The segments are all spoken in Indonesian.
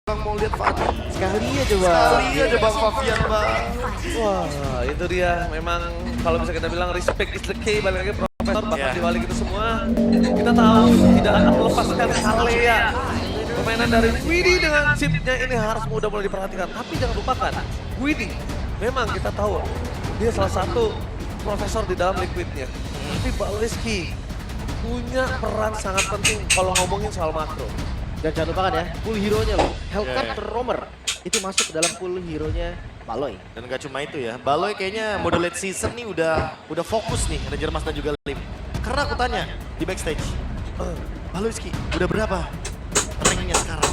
Bang mau lihat Fadi. Sekali aja bang. Sekali aja Bang Favian Bang. Wah, itu dia. Memang kalau bisa kita bilang respect is the key, balik lagi Profesor, bahkan di balik itu semua. Kita tahu tidak akan melepaskan Kalea. Permainan dari Widdy dengan chipnya ini harus mulai diperhatikan. Tapi jangan lupakan, Widdy memang kita tahu dia salah satu profesor di dalam liquidnya. Tapi Baloyski punya peran sangat penting kalau ngomongin soal makro. Dan jangan lupakan ya, pool hero-nya loh. Hellcat Romer itu masuk ke dalam pool hero-nya Baloy. Dan gak cuma itu ya, Baloy kayaknya mode late season nih udah fokus nih, Ranger Mas dan juga Lim. Karena aku tanya di backstage, Baloyski udah berapa ranknya sekarang?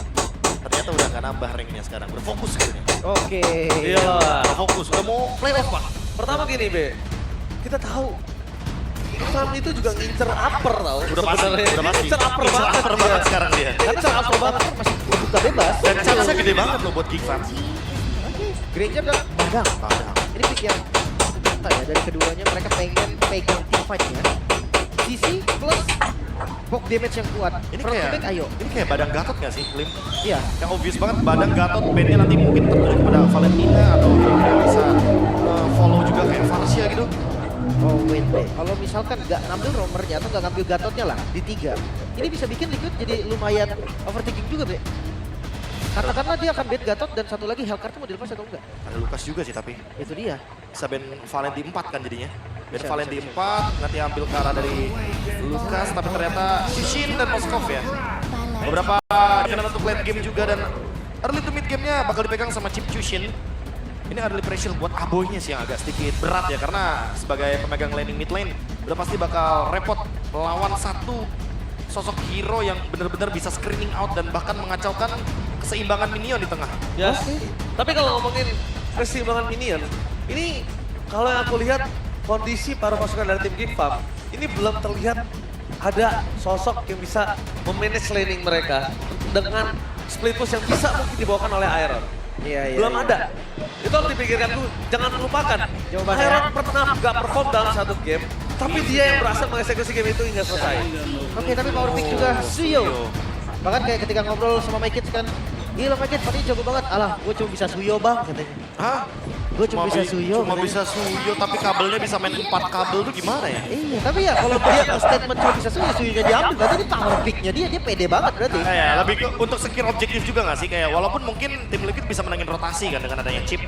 Ternyata udah gak nambah ranknya sekarang, udah fokus kayaknya. Oke. Iya. Udah fokus, udah mau playoff Pak. Pertama gini Be, kita tahu Iksan itu juga ngincer upper tau. Udah pasti, udah pasti. Ngincer upper banget dia. Sekarang dia. Ngincer upper banget. Masih buka bebas. Dan chance-nya gede banget loh buat Geek Fam. Granger dan Badang. Ini pick yang nyata ya dari keduanya, mereka pengen pegang team fight-nya. CC plus poke damage yang kuat. Ini Front to kayak, back, ayo. ini kayak Badang Gatot gak sih, Lim? Iya. Yang obvious banget Badang Gatot, bandnya nanti mungkin tertuju kepada Valentina atau bisa follow juga kayak Farsia gitu. Oh wait deh, kalau misalkan nggak ngambil romernya atau nggak ngambil gatotnya lah di 3, ini bisa bikin Liquid jadi lumayan overthinking juga Be. Katakanlah dia akan bait Gatot dan satu lagi Hellcard mau dilepas atau enggak? Ada Lukas juga sih tapi. Itu dia. Bisa ban Valen di 4 kan jadinya. Dan Bisa, Valen bisa, di 4, nanti ambil ke arah dari Lukas, tapi ternyata Shishin dan Moskov ya. Beberapa kena untuk late game juga dan early to mid game-nya bakal dipegang sama Chip Chushin. Ini early pressure buat Aboynya sih yang agak sedikit berat ya, karena sebagai pemegang laning mid lane udah pasti bakal repot melawan satu sosok hero yang benar-benar bisa screening out dan bahkan mengacaukan keseimbangan minion di tengah. Yes. Tapi kalau ngomongin keseimbangan minion, ini kalau yang aku lihat kondisi para pasukan dari tim Geek Fam, ini belum terlihat ada sosok yang bisa memanage laning mereka dengan split push yang bisa mungkin dibawakan oleh Iron. Iya, Belum ada. Itu harus dipikirkan tuh, jangan lupakan. Jawabannya. Iron pernah gak perform dalam satu game, tapi dia yang berhasil mengeksekusi game itu hingga selesai. Oke, tapi power pick juga Suyo. Bahkan kayak ketika ngobrol sama Mike Kids kan, gila Mike Kids, Fadi jago banget. Alah, gue cuma bisa Suyo bang katanya. Hah? Gue cuma bisa Suyo. Cuma bisa Suyo, tapi kabelnya bisa main 4 kabel tuh gimana ya? Iya, tapi ya kalau dia statement cuma bisa Suyo, Suyonya diambil, berarti ini power picknya dia pede banget berarti. Ya, lebih ke untuk secure objektif juga nggak sih? Kayak walaupun mungkin tim Liquid bisa menangin rotasi kan dengan adanya chip.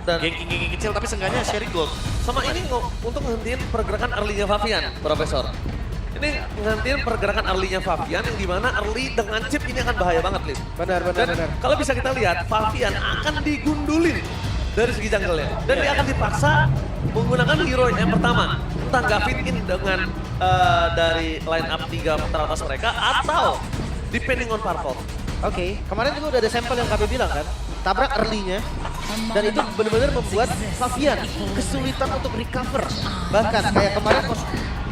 Dan Geng-geng kecil tapi seenggaknya share gold. sama ini untuk ngehentiin pergerakan early-nya Favian, Profesor. Ini ngehentiin pergerakan early-nya Favian yang dimana early dengan chip ini akan bahaya banget, Lim. Benar. Dan kalau bisa kita lihat, Favian akan digundulin dari segi jungle-nya. Dan dia akan dipaksa menggunakan hero yang pertama. Entah nggak fit in dengan dari line up 3 teratas mereka atau depending on Parpol. Oke, kemarin juga udah ada sampel yang kami bilang kan, tabrak early-nya, dan itu benar-benar membuat Favian kesulitan untuk recover. Bahkan kayak kemarin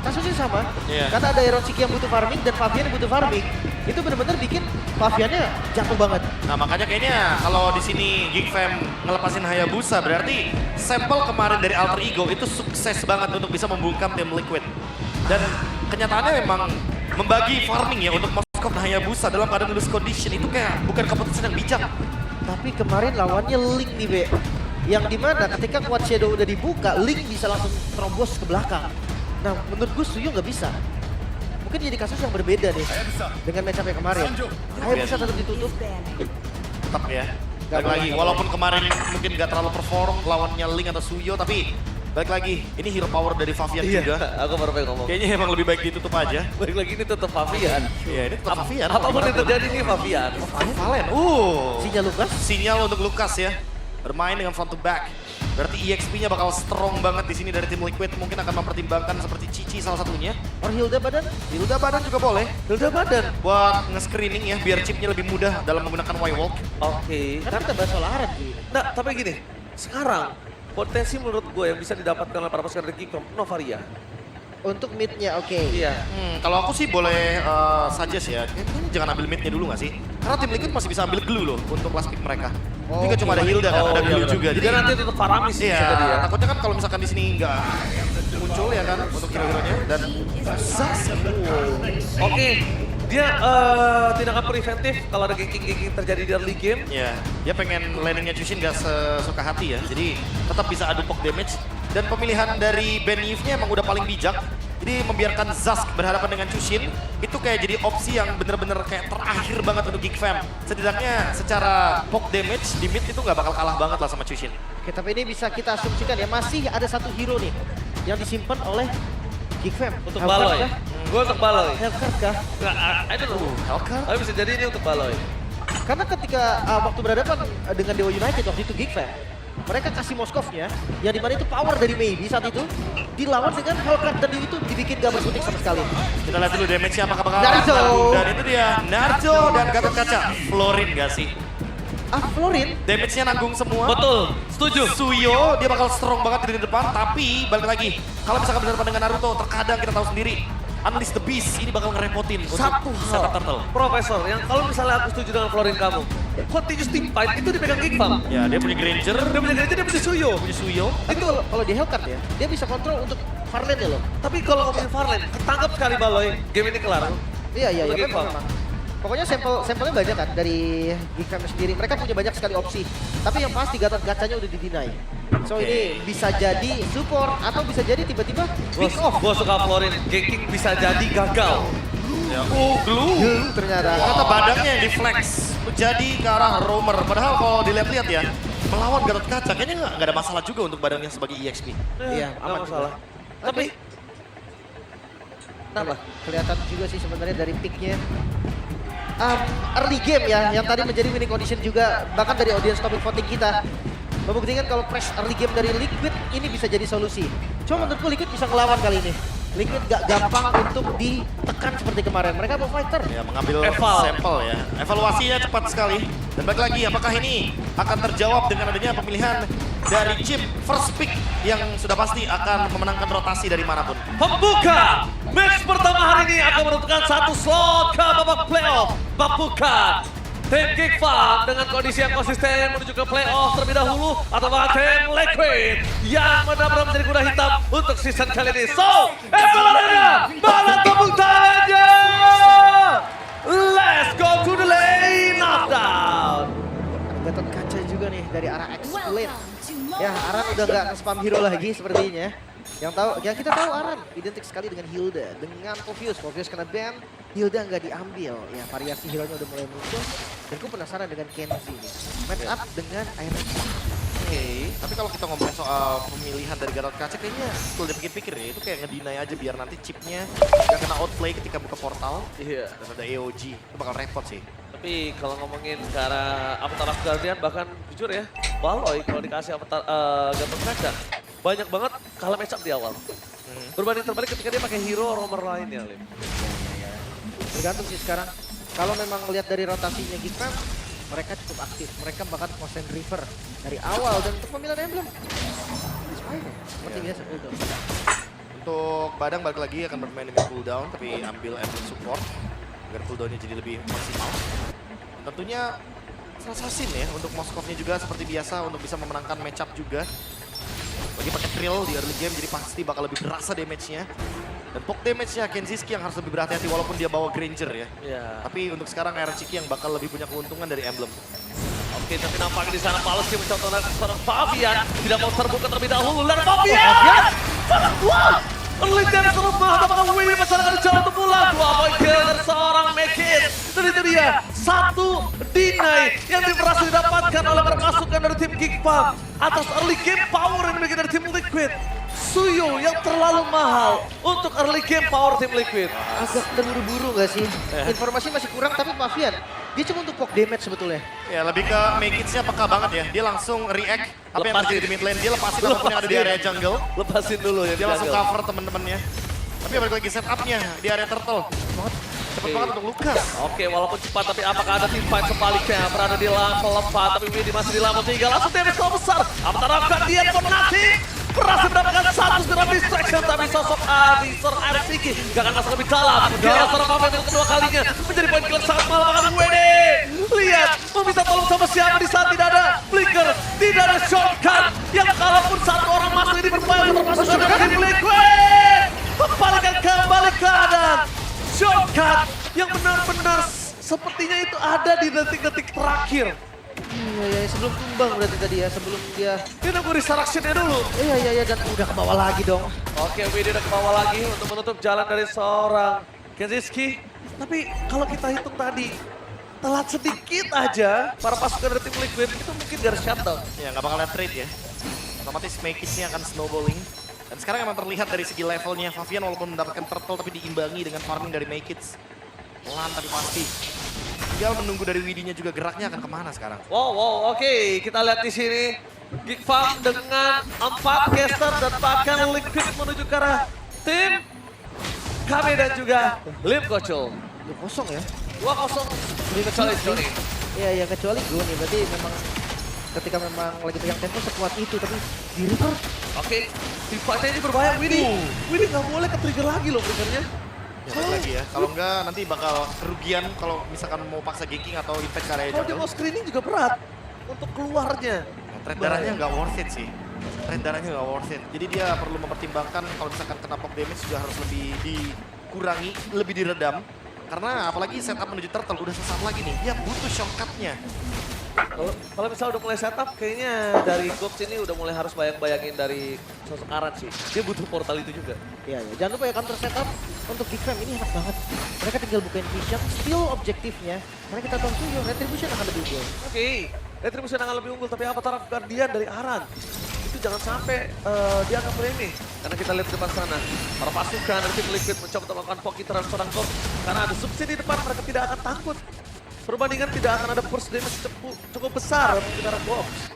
kasusnya sama, karena ada Iron Siki yang butuh farming dan Favian yang butuh farming, itu benar-benar bikin Faviannya jatuh banget. Nah makanya kayaknya kalau di sini Geek Fam ngelepasin Hayabusa berarti sampel kemarin dari Alter Ego itu sukses banget untuk bisa membungkam tim Liquid. Dan kenyataannya memang membagi farming ya untuk Moskov dan Hayabusa dalam keadaan lose condition itu kayak bukan keputusan yang bijak. Tapi kemarin lawannya Link nih Be, yang dimana ketika Quad Shadow udah dibuka, Link bisa langsung terobos ke belakang. Nah menurut gue Suyo nggak bisa. Mungkin jadi kasus yang berbeda nih dengan matchup yang kemarin. Hayabusa tetap ditutup. Tetap ya. Balik lagi, walaupun kemarin mungkin gak terlalu perform lawannya Link atau Suyo, tapi balik lagi, ini hero power dari Favian juga. Aku baru pengen ngomong. Kayaknya emang lebih baik ditutup aja. Balik lagi ini tetap Favian. Iya, ini tetap Favian. Apapun yang terjadi ini Favian. Valen, Sinyal Lukas. sinyal untuk Lukas ya. Bermain dengan front to back. Berarti EXP-nya bakal strong banget di sini dari tim Liquid. Mungkin akan mempertimbangkan seperti Cici salah satunya. Or Hilda Badan. Hilda Badan juga boleh. Hilda Badan. Buat nge-screening ya, biar chipnya lebih mudah dalam menggunakan Y-Walk. Oke. Karena kita bahas soal Aran sih. Nah, tapi gini. Sekarang potensi menurut gue yang bisa didapatkan oleh para pasukan dari Geek Fam, Novaria. Untuk mid-nya oke. Iya. Kalau aku sih boleh suggest ya, kayaknya jangan ambil mid-nya dulu gak sih? Karena tim Liquid masih bisa ambil glue loh untuk last pick mereka. Ini kan cuma ada Hilda kan, ada glue juga. Jadi nanti tetap Faramis iya, bisa jadi ya. takutnya kan kalau misalkan di sini nggak muncul ya kan untuk hero-heronya dan susah sih. Oke, Dia tindakan preventif kalau ada ganking terjadi di early game. Ya, dia pengen landingnya Chushin gak sesuka hati ya. Jadi tetap bisa adu poke damage. Dan pemilihan dari Ben Yves-nya emang udah paling bijak. Jadi membiarkan Zask berhadapan dengan Chushin itu kayak jadi opsi yang bener-bener kayak terakhir banget untuk Geek Fam. Setidaknya secara poke damage di mid itu nggak bakal kalah banget lah sama Chushin. Oke, tapi ini bisa kita asumsikan ya, masih ada satu hero nih yang disimpan oleh Geek Fam. Untuk Hellcat Baloy. kah? Gue untuk Baloy. Hellcat kah? I don't know. Hellcat? Tapi bisa jadi ini untuk Baloy. Karena ketika waktu berhadapan dengan Dewa United waktu itu Geek Fam, mereka kasih Moskovnya, yang dimana itu power dari Maybe saat itu, dilawan dengan Hellcat dan itu dibikin gak berkutik sama sekali. Kita lihat dulu damage-nya apakah bakal Naruto. nanggung. Dan itu dia, Naruto dan Gatot Kaca. Florin gak sih? Florin, Damage-nya nanggung semua. Betul, setuju. Suyo, dia bakal strong banget di depan, tapi balik lagi. Kalau misalkan berhadapan dengan Naruto, terkadang kita tahu sendiri. Unleash the Beast, ini bakal ngerepotin Satu untuk hal, setup turtle. Profesor, yang kalau misalnya aku setuju dengan Florin kamu, continuous team fight itu dipegang Geek Fam. Ya, dia punya Granger, Dia punya Granger, dia punya Suyo. punya Suyo. itu kalau di Hellcat ya, dia bisa kontrol untuk Farland ya loh. Tapi kalau ngomongin Farland, ketangkap sekali Baloy, game ini kelar. Iya, Untuk Geek memang. Fam. Pokoknya sampelnya banyak kan dari Geek Fam sendiri. Mereka punya banyak sekali opsi. Tapi yang pasti Gatot Kacanya udah di-deny. So ini bisa jadi support atau bisa jadi tiba-tiba pick off. Gue suka Florin, ganking bisa jadi gagal. Ya, glue. Ternyata. Ternyata badannya yang di-flex jadi ke arah Roamer. Padahal kalau dilihat-lihat ya, melawan Gatot Kaca kayaknya nggak ada masalah juga untuk badannya sebagai EXP. Iya, nggak aman masalah. juga. Tapi, kenapa? Kelihatan juga sih sebenarnya dari picknya. Early game ya, yang tadi menjadi winning condition juga, bahkan dari audience topic voting kita. Membuktikan kalau press early game dari Liquid ini bisa jadi solusi. Cuma menurutku Liquid bisa ngelawan kali ini. Liquid gak gampang untuk ditekan seperti kemarin. Mereka mau fighter. Ya, mengambil Eval. sampel ya. Evaluasinya cepat sekali. Dan balik lagi, apakah ini akan terjawab dengan adanya pemilihan dari chip first pick yang sudah pasti akan memenangkan rotasi dari manapun. Pembuka match pertama hari ini akan menentukan satu slot ke babak playoff. Pembuka tim Geek Fam dengan kondisi yang konsisten menuju ke playoff terlebih dahulu, atau bahkan tim Liquid yang benar-benar menjadi kuda hitam untuk season kali ini. So, Evaluasinya mana tepuk tangannya? Let's go to the lane knockdown. Gatot Kaca juga nih dari arah X-Plate. Ya, Aran udah gak nge-spam hero lagi sepertinya. Yang tahu, ya kita tahu Aran identik sekali dengan Hilda, dengan Povius kena ban, Hilda nggak diambil. Ya, variasi hero-nya udah mulai muncul. Dan gue penasaran dengan Kenzie nih. Match up dengan Iron. Oke, tapi kalau kita ngomongin soal pemilihan dari Gatot Kaca, kayaknya kalau dipikir-pikir ya, itu kayak ngedinai aja biar nanti chipnya gak kena outplay ketika buka portal. Iya. Dan ada AOG, itu bakal repot sih. Tapi kalau ngomongin ke arah Avatar of Guardian, bahkan jujur ya, Baloy kalau dikasih Avatar Gatot Kaca, banyak banget kalah match up di awal. Berbanding terbalik ketika dia pakai hero roamer lainnya, Lim. Tergantung sih sekarang. Kalau memang melihat dari rotasinya Geek Fam, mereka cukup aktif. Mereka bahkan konsen river dari awal. Dan untuk pemilihan emblem, seperti biasa itu. Untuk Badang balik lagi akan bermain dengan cooldown, tapi ambil emblem support agar cooldownnya jadi lebih maksimal. Tentunya assassin ya untuk Moskovnya juga seperti biasa untuk bisa memenangkan match up juga. Bagi pakai trill di early game jadi pasti bakal lebih berasa damage-nya. Dan poke damage-nya Kenziski yang harus lebih berhati-hati walaupun dia bawa Granger ya. Iya. Tapi untuk sekarang Chiki yang bakal lebih punya keuntungan dari emblem. Oke, tapi nampaknya di sana Palace mencontohkan seorang Fabian tidak mau terbuka terlebih dahulu. Dan Fabian sangat kuat. Early dari serumah, apakah Winnie masyarakat jauh untuk pulang? 2 point kill dari seorang Mekit. Dan itu dia, satu deny yang berhasil didapatkan oleh permasukan dari tim Geek Fam atas early game power yang dimiliki dari tim Liquid. Suyo yang terlalu mahal untuk early game power tim Liquid. Agak terburu-buru gak sih? Informasi masih kurang, tapi Pavian, dia cuma untuk poke damage sebetulnya. Ya lebih ke Mekitsnya peka banget ya. Dia langsung react apa yang Lepasin. terjadi di mid lane. Dia lepasin apapun yang ada di area jungle. Lepasin dulu ya. Dia langsung cover temen-temennya. Tapi balik lagi setupnya di area turtle. Cepet banget untuk Lukas. Oke, walaupun cepat, tapi apakah ada tim fight sebaliknya? Berada di level 4, tapi Winnie masih di level 3. Langsung damage terlalu besar. Apakah dia Fnatic berhasil mendapatkan satu spiral distraction, tapi sosok Adi, seorang Chiki gak akan masuk lebih dalam. Dia seorang Pavian yang kedua kalinya menjadi poin kill sangat mahal bahkan Winnie. Lihat, meminta tolong sama siapa di saat tidak ada flicker, tidak ada shotgun. Yang kalaupun satu orang masuk ini berbahaya termasuk dengan tim Liquid. Kembalikan kembali keadaan. Shotgun yang benar-benar sepertinya itu ada di detik-detik terakhir. Iya, sebelum tumbang berarti tadi ya, sebelum dia... Dia nunggu resurrection-nya dulu. Iya, dan udah ke bawah lagi dong. Oke, WD udah ke bawah lagi untuk menutup jalan dari seorang Kenziski. Tapi kalau kita hitung tadi, telat sedikit aja para pasukan dari tim Liquid itu mungkin garis shutdown. Ya nggak bakalan trade ya. Otomatis Makids-nya akan snowballing. Dan sekarang emang terlihat dari segi levelnya Favian walaupun mendapatkan turtle tapi diimbangi dengan farming dari Makids. Pelan tapi pasti. Tinggal menunggu dari Widinya juga geraknya akan kemana sekarang. Wow, oke. Kita lihat di sini. Geek Farm dengan 4 caster dan bahkan Liquid menuju ke arah tim KB dan juga Lim Kocul. 2-0 ya. 2-0 kecuali Johnny. Iya, kecuali gue nih. Berarti memang ketika memang lagi pegang tempo sekuat itu. Tapi di river. Oke, di fight-nya ini berbahaya. Widih nggak boleh ke-trigger lagi loh triggernya. Ya, balik lagi ya. Kalau enggak nanti bakal kerugian kalau misalkan mau paksa ganking atau impact area Kalau dia jungle. mau screening juga berat untuk keluarnya. Nah, trade darahnya nggak worth it sih. Trade darahnya nggak worth it. Jadi dia perlu mempertimbangkan kalau misalkan kena pop damage juga harus lebih dikurangi, lebih diredam. Karena apalagi setup menuju turtle udah sesaat lagi nih. Dia butuh shortcut-nya. Kalau misalnya udah mulai setup, kayaknya dari Gops ini udah mulai harus bayang-bayangin dari sosok Aran sih. Dia butuh portal itu juga. Iya. Jangan lupa ya counter setup untuk Geek Fam ini enak banget. Mereka tinggal bukain vision, still objektifnya. Karena kita tahu tuh Retribution akan lebih unggul. Oke, Retribution akan lebih unggul, tapi apa taraf Guardian dari Aran? Itu jangan sampai dia akan remeh. Karena kita lihat di depan sana, para pasukan dari tim Liquid mencoba untuk melakukan pocket run seorang Gops. Karena ada subsidi di depan, mereka tidak akan takut. Perbandingan tidak akan ada burst damage cukup besar untuk kita Gops.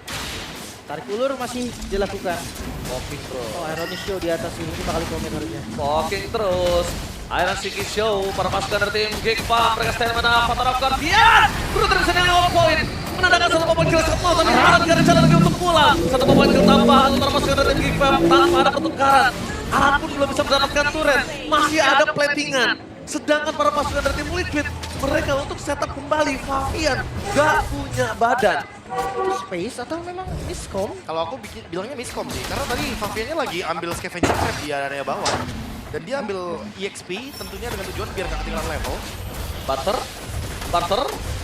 Tarik ulur masih dilakukan. Walking bro. Oh, Ironic Show di atas ini bakal komen harusnya. Walking terus. Iron Siki Show, para pasukan dari tim Geek Farm, mereka stand mana Fatar of Guardian. Brutal bisa dengan 1 point. Menandakan 1 point kill semua, tapi Aran gak ada jalan lagi untuk pulang. 1 point kill tambah untuk para pasukan dari tim Geek Farm tanpa ada pertukaran. Aran pun belum bisa mendapatkan turret, masih ada platingan. Sedangkan para pasukan dari tim Liquid, mereka untuk setup kembali Favian gak punya badan. Space atau memang miscom? Kalau aku bilangnya miscom sih. Karena tadi Faviannya lagi ambil scavenger trap di area bawah. Dan dia ambil EXP tentunya dengan tujuan biar gak ketinggalan level. Barter.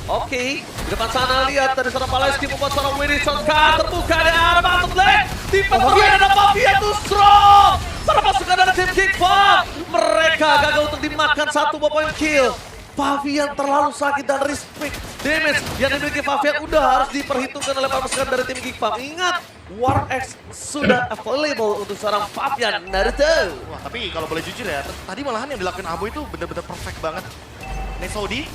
Oke, di depan sana lihat dari seorang Paleski membuat seorang winning shotcut terbuka di arah bottom lane. Di Favian ada Favian tuh strong. Para pasukan dari tim Geek Farm, mereka gagal untuk dimakan 1 point kill. Favian terlalu sakit dan respect damage yang dimiliki Favian udah harus diperhitungkan oleh para pasukan dari tim Geek Farm. Ingat, War X sudah available untuk seorang Favian Naruto. Wah, tapi kalau boleh jujur ya, tadi malahan yang dilakukan Abo itu bener-bener perfect banget. Nesodi?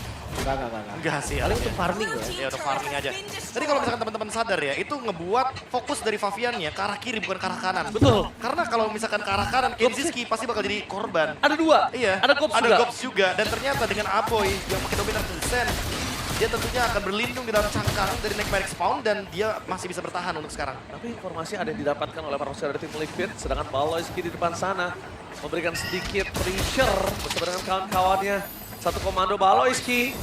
Enggak sih. Paling untuk farming ya. Ya udah farming aja. Tadi kalau misalkan teman-teman sadar ya, itu ngebuat fokus dari Faviannya ke arah kiri bukan ke arah kanan. Betul. Karena kalau misalkan ke arah kanan, Kenziski pasti bakal jadi korban. Ada 2. Iya, Ada Gops juga. Gops juga. Dan ternyata dengan Aboy yang pakai dominan Descent, dia tentunya akan berlindung di dalam cangkang dari Nightmare Spawn dan dia masih bisa bertahan untuk sekarang. Tapi informasi ada yang didapatkan oleh para pasukan dari tim Liquid, sedangkan Baloyski di depan sana memberikan sedikit pressure bersama dengan kawan-kawannya. 1 komando Baloyski.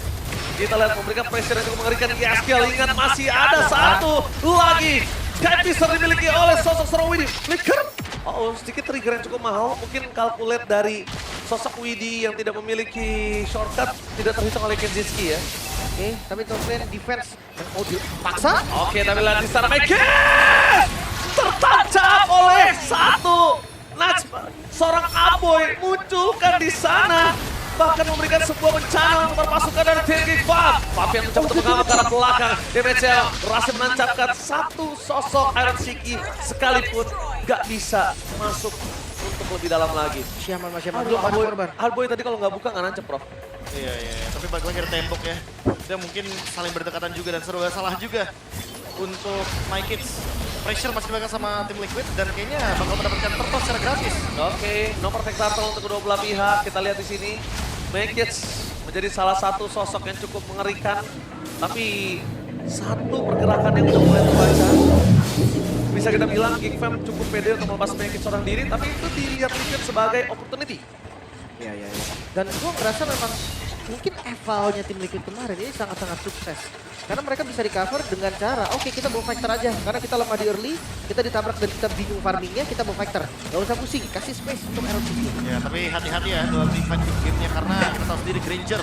Kita lihat memberikan pressure yang cukup mengerikan. Yaskiel, ingat masih ada 1 lagi. Teaser dimiliki oleh sosok seorang Widih. Flicker. Oh, sedikit trigger yang cukup mahal. Mungkin kalkulat dari sosok Widih yang tidak memiliki shortcut tidak terhitung oleh Kenziski ya. Oke, tapi top lane defense yang mau dipaksa. Oke, tapi lihat di sana Makids tertancap oleh 1 Najma. Seorang Aboy munculkan di sana. Bahkan memberikan sebuah bencana untuk pasukan dari tim Geek Farm. Favian mencoba untuk mengamak ke arah belakang. DMCL berhasil menancapkan 1 sosok Iron Siki sekalipun gak bisa masuk untuk lebih dalam lagi. Siaman Aduh, belum ada korban. Aboy tadi kalau nggak buka nggak nancep, Prof. Iya, tapi balik lagi ada tembok ya. Dia mungkin saling berdekatan juga dan serba salah juga untuk Makids. Pressure masih dipegang sama tim Liquid dan kayaknya bakal mendapatkan turtle secara gratis. Oke, no perfect turtle untuk kedua belah pihak. Kita lihat di sini. Makids menjadi salah satu sosok yang cukup mengerikan. Tapi 1 pergerakan yang udah mulai terbaca. Bisa kita bilang Geek Fam cukup pede untuk melepas Makids seorang diri. Tapi itu dilihat Liquid sebagai opportunity. Iya. Dan gue ngerasa memang mungkin evalnya tim Liquid kemarin ini sangat-sangat sukses. Karena mereka bisa recover dengan cara, oke, kita bawa fighter aja. Karena kita lemah di early, kita ditabrak dan kita bingung farmingnya, kita bawa fighter. Gak usah pusing, kasih space untuk Iron Siki. Ya, tapi hati-hati ya dalam fight gamenya karena kita tahu sendiri Granger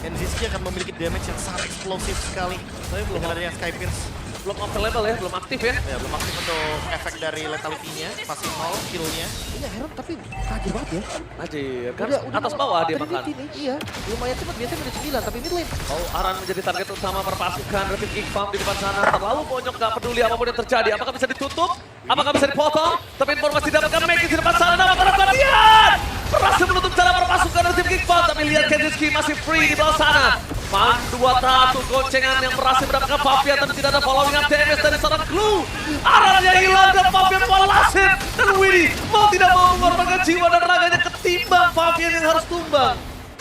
Kenziski akan memiliki damage yang sangat eksplosif sekali. Tapi belum Dengan adanya Sky Pierce. belum available ya, belum aktif ya. Ya, belum aktif untuk efek dari lethality-nya, masih 0 kill-nya. Iya Heron tapi kaget banget ya. Anjir, kan Udah atas bawah dia tadi makan. ini, iya. Lumayan cepat, biasanya menit 9 tapi mid lane. Oh, Aran menjadi target utama perpasukan dari tim Geek Farm di depan sana. Terlalu bonyok, gak peduli apapun yang terjadi. Apakah bisa ditutup? Apakah bisa dipotong? Tapi informasi didapatkan Maggie di depan sana. Dapat perhatian! Berhasil menutup jalan perpasukan dari tim Geek Farm. Tapi lihat Kenziski masih free di bawah sana. Man 2-1 goncengan yang berhasil mendapatkan Fabian. Tapi tidak ada following up damage dari seorang Clue. Arannya hilang dan Fabian walasin. Dan Widdy mau tidak mau mengorbankan jiwa dan raganya ketimbang Fabian yang harus tumbang.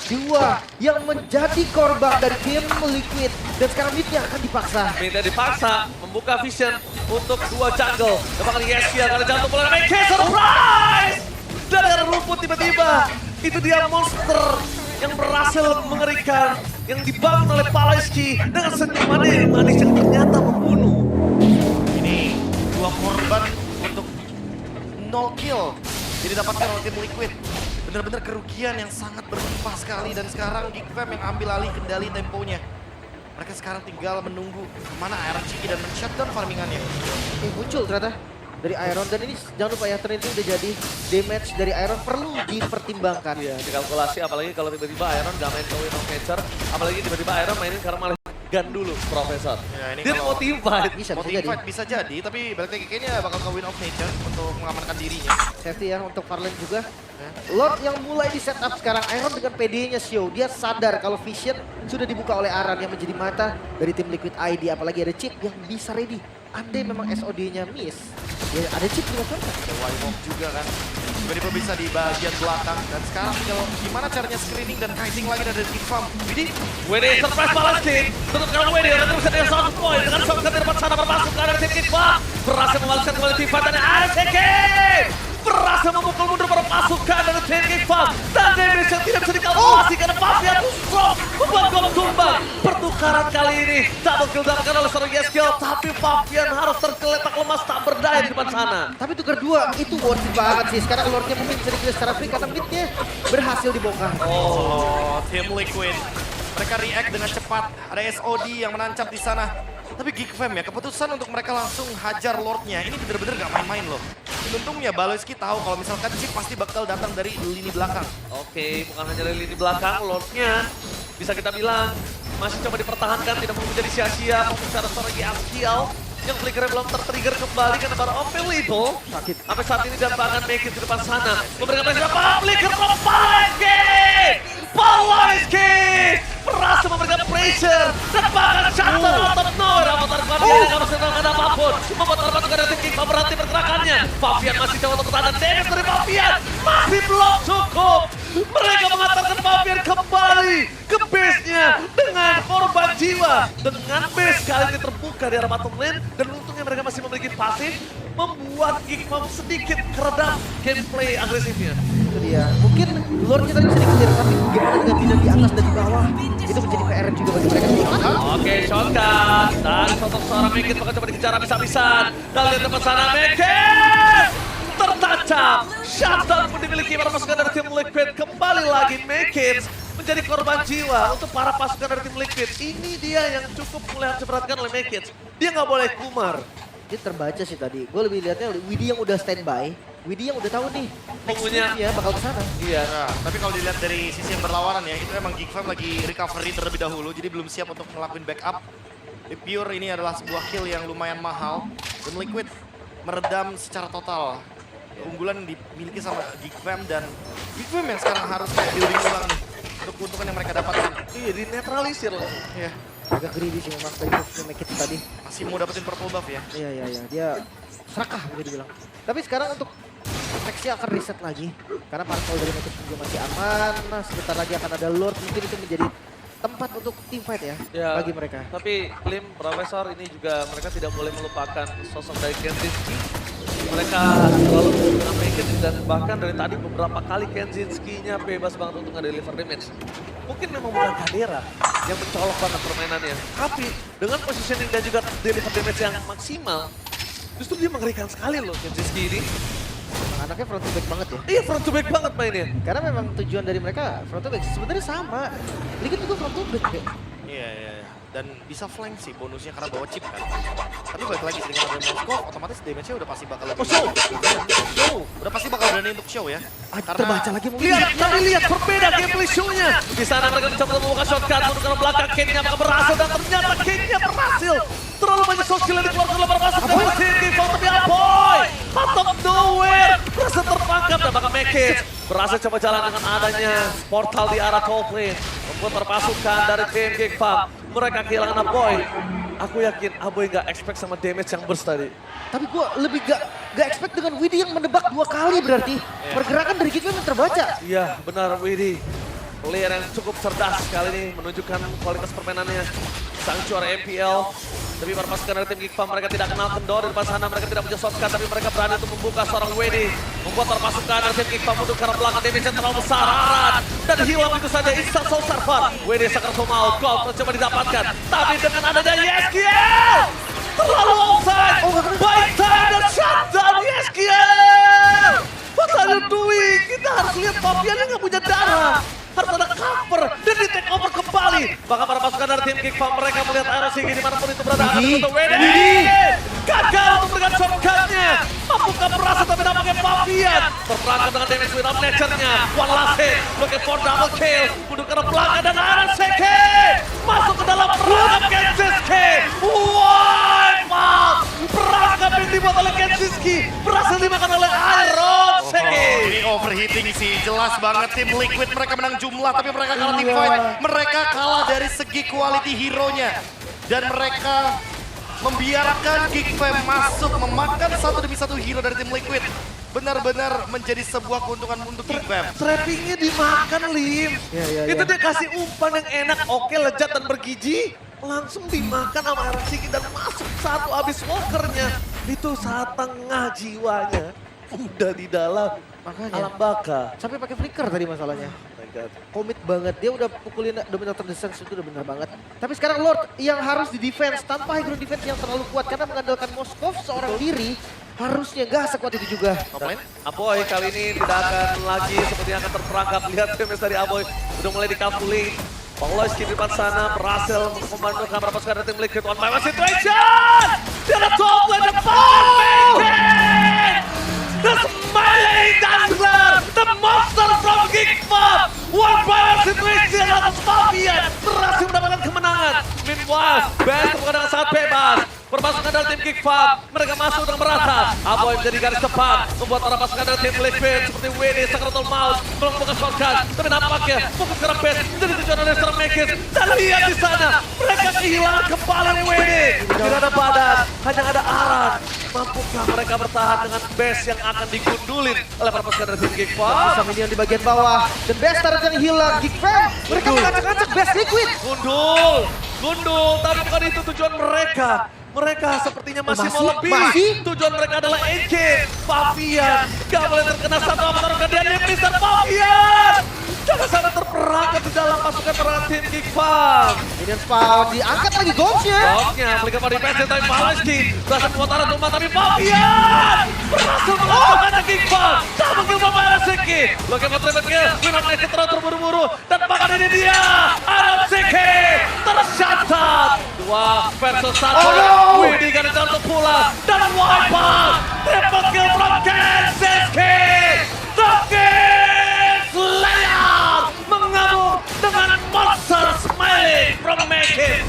Dua yang menjadi korban dari tim Liquid. Dan sekarang midnya akan dipaksa. Minta dipaksa membuka vision untuk dua jungle. Dapatkan Yeskia karena jantung mulai main surprise! Dan karena rumput tiba-tiba itu dia monster yang berhasil mengerikan yang dibangun oleh Palaiski dengan senyumannya yang manis yang ternyata membunuh. Ini 2 korban untuk 0 kill. Jadi dapatkan oleh tim Liquid. Benar-benar kerugian yang sangat berlimpah sekali. Dan sekarang Geek Fam yang ambil alih kendali temponya. Mereka sekarang tinggal menunggu kemana Iron Chiki dan men-shutdown farmingannya. Muncul ternyata dari Iron. Dan ini jangan lupa ya, Trinity udah jadi damage dari Iron perlu dipertimbangkan. Iya, dikalkulasi apalagi kalau tiba-tiba Iron gak main ke Win of Nature. Apalagi tiba-tiba Iron mainin karena malah gun dulu, Profesor. Ya, ini Dia kalau mau team fight. Bisa mau jadi. team fight bisa jadi, tapi balik lagi kayaknya bakal ke Win of Nature untuk mengamankan dirinya. Safety ya untuk Farland juga. Lord yang mulai di setup sekarang. Iron dengan PD-nya show. Dia sadar kalau vision sudah dibuka oleh Aran yang menjadi mata dari tim Liquid ID. Apalagi ada chip yang bisa ready. Andai memang SOD-nya miss, ya ada chip juga kan. Ada Wywalk juga kan. Tiba-tiba bisa di bagian belakang. Dan sekarang tinggal gimana caranya screening dan kiting lagi dari Geek Farm. Widih, WD surprise Palestine. Tutupkan WD dan terus ada 1 poin dengan shotgun di depan sana bermasuk ke arah tim Geek Farm. Berhasil membalaskan kembali tim fight dan ASK. Berhasil memukul mundur para pasukan dari tim Geek Farm. Dan damage yang tidak bisa dikalkulasi karena Fabian strong membuat gol tumbang. Pertukaran kali ini double kill dapatkan oleh seorang Yeskiel. Tapi Fabian harus tergeletak lemas tak berdaya di depan sana. Tapi tukar dua itu worth it banget sih. Sekarang Lordnya mungkin bisa dikira secara free karena midnya berhasil dibongkar. oh tim Liquid. Mereka react dengan cepat. Ada SOD yang menancap di sana. Tapi Geek Fam ya, keputusan untuk mereka langsung hajar Lordnya ini bener-bener gak main-main loh. Untungnya Baloyski tahu kalau misalkan Chip pasti bakal datang dari lini belakang. Oke, bukan hanya dari lini belakang, Lordnya bisa kita bilang masih coba dipertahankan, tidak mau menjadi sia-sia. Mungkin secara strategi Askial yang flickernya belum tertrigger kembali karena baru available. Sakit. Sampai saat ini dan bahkan make it di depan sana. Memberikan pressure apa? Flicker ke Palaiski! Palaiski! Berhasil memberikan pressure dan bahkan shutter out of nowhere. Avatar Fabian yang harus melakukan apapun. Membuat pasukan dari tim Geek Farm berhenti pergerakannya. Fabian masih coba untuk bertahan. Damage dari Fabian masih belum cukup. Mereka mengantarkan Fabian kembali ke base-nya dengan korban jiwa. Dengan base kali ini terbuka di arah bottom lane. Dan untungnya mereka masih memiliki pasif. Membuat Geek Farm sedikit keredam gameplay agresifnya. Itu dia. Mungkin Lordnya tadi bisa dikejar tapi gimana dengan tidak di atas dan di bawah. Itu menjadi PR juga bagi mereka. Oke, shotgun. Dan sosok seorang Mekit bakal coba dikejar habis-habisan. Dan lihat tempat sana, Mekit! Tertancap. Shutdown pun dimiliki para pasukan dari tim Liquid. Kembali lagi Mekit menjadi korban jiwa untuk para pasukan dari tim Liquid. Ini dia yang cukup mulai harus diperhatikan oleh Mekit. Dia nggak boleh kumar. Dia terbaca sih tadi. Gue lebih lihatnya Widdy yang udah standby. Widdy yang udah tahu nih. Next Punya. ya bakal kesana. Iya. Nah, tapi kalau dilihat dari sisi yang berlawanan ya, itu emang Geek Fam lagi recovery terlebih dahulu, jadi belum siap untuk ngelakuin backup. Di Pure ini adalah sebuah kill yang lumayan mahal, dan Liquid meredam secara total keunggulan yang dimiliki sama Geek Fam, dan Geek Fam yang sekarang harus building ulang nih untuk keuntungan yang mereka dapatkan. Iya, dinetralisir loh. Ya, Agak greedy sih memang dari move-nya Make It tadi. masih mau dapetin purple buff ya. Iya. Dia serakah bisa dibilang. Tapi sekarang untuk Nextnya akan reset lagi. Karena parkour dari Make It juga masih aman. Nah, sebentar lagi akan ada Lord. Mungkin itu menjadi tempat untuk team fight ya, bagi mereka. Tapi Lim, Profesor ini juga mereka tidak boleh melupakan sosok dari Kenzinski. Mereka selalu menggunakan Mekit dan bahkan dari tadi beberapa kali Kenzinski-nya bebas banget untuk nge-deliver damage. Mungkin memang bukan Kadera yang mencolok banget permainannya. Tapi dengan positioning dan juga deliver damage yang maksimal, justru dia mengerikan sekali loh Kenzinski ini. Anaknya front to back banget ya. Iya front to back banget mainnya. Karena memang tujuan dari mereka front to back sebenarnya sama. Liquid juga front to back ya. Iya, iya. Dan bisa flank sih bonusnya karena bawa chip kan. Tapi balik lagi dengan ada Moskov, otomatis damage-nya udah pasti bakal lebih. Oh, show! Show! Udah pasti bakal berani untuk show ya. Terbaca lagi mungkin. Lihat, tapi lihat berbeda gameplay show-nya. Di sana mereka mencoba membuka shotgun untuk ke belakang. Kane-nya apakah berhasil dan ternyata Kane-nya berhasil. Terlalu banyak social yang dikeluarkan oleh para masuk dari sini. Tapi Aboy out of nowhere berhasil tertangkap dan bakal Mekis berhasil coba jalan dengan adanya portal di arah top lane. Membuat para pasukan dari tim Geekfam mereka kehilangan Aboy. Aku yakin Aboy nggak expect sama damage yang burst tadi. Tapi gue lebih gak expect dengan Widi yang menebak 2 kali berarti. Pergerakan dari Geekfam yang terbaca. Iya benar Widi. Player yang cukup cerdas kali ini menunjukkan kualitas permainannya. Sang juara MPL. Tapi para pasukan dari tim Geekfam mereka tidak kenal kendor. Di depan sana mereka tidak punya shotgun tapi mereka berani untuk membuka seorang Widi. Membuat para pasukan dari tim Geekfam untuk ke arah belakang damage yang terlalu besar. Aran dan hilang itu saja Instant Soul Server. Widi Sakrato mau gold mencoba didapatkan. Tapi dengan adanya Yeskiel terlalu offside. Baik time dan shutdown Yeskiel. What are you doing? Kita harus lihat Fabian yang nggak punya darah. Harus ada cover dan di take over kembali. Bahkan para pasukan dari tim Geekfam mereka melihat Aerosigi dimanapun itu berada. Akan untuk Widi. Gagal untuk memberikan shotgunnya. Mampukah berhasil tapi nampaknya Fabian terperangkap dengan damage win of nature-nya. One last hit, looking for double kill. Mundur ke belakang dan Aerosigi masuk ke dalam perangkap Genziski. Wipe out. Perangkap yang dibuat oleh Genziski berhasil dimakan oleh Aerosigi. Ini overheating sih, jelas banget tim Liquid mereka menang jumlah tapi mereka kalah team fight. Mereka kalah dari segi quality hero-nya. Dan mereka membiarkan Geekfam masuk memakan satu demi satu hero dari tim Liquid. Benar-benar menjadi sebuah keuntungan untuk Geekfam. Trappingnya dimakan, Lim. Iya. Itu dia kasih umpan yang enak, oke, lezat dan bergizi. Langsung dimakan sama Aerosigi dan masuk satu habis walkernya. Itu saat tengah jiwanya. Udah di dalam Makanya. alam baka. Sampai pakai flicker tadi masalahnya. Komit banget, dia udah pukulin Dominator Descent itu udah benar banget. Tapi sekarang Lord yang harus di defense tanpa high ground defense yang terlalu kuat karena mengandalkan Moskov seorang diri harusnya gak sekuat itu juga. Aboy kali ini tidak akan lagi sepertinya akan terperangkap. Lihat damage dari Aboy udah mulai dikalkulasi. Pauloski di depan sana berhasil memanfaatkan para pasukan dari tim Liquid. One by one situation! Dia ada top lane depan! The smiling dazzler! The monster from Geekfam! One by one situation atas Fabian berhasil mendapatkan kemenangan. Meanwhile, Ben terbuka dengan sangat bebas. Perpasukan dari tim Geekfam, mereka masuk dengan merata. Aboy menjadi garis depan, membuat para pasukan dari tim Liquid seperti Widi, Sakratul Maus, belum buka shotgun. Tapi nampaknya fokus ke base menjadi tujuan dari seorang Mekis. Dan lihat di sana, mereka kehilangan kepala Widi. Tidak ada badan, hanya ada Aran. Mampukah mereka bertahan dengan base yang akan digundulin oleh para pasukan dari tim Geekfam? Bisa minion di bagian bawah dan best turret yang hilang Geekfam. Mereka mengacak-acak best Liquid. Gundul, tapi bukan itu tujuan mereka. Mereka sepertinya masih mau lebih. Tujuan mereka adalah AK. Fabian gak boleh terkena satu apa dia Mr. Fabian. Jangan sampai terperangkap di dalam pasukan para tim Geekfam. Minion spawn, diangkat lagi goldnya. Goldnya, belikan body pass tapi Pauloski berhasil membuat arah rumah tapi Fabian berhasil mengalahkan Geekfam. Tak mencoba Aerosigi. Loki mau tribut kill, win of night terus terburu-buru. Dan bahkan ini dia, Aerosigi tercatat. 2 versus 1. Widi gak ada untuk pulang. Dan wipe out. Triple kill from Genziski. The King Slayer mengamuk dengan monster smiling from Mekis.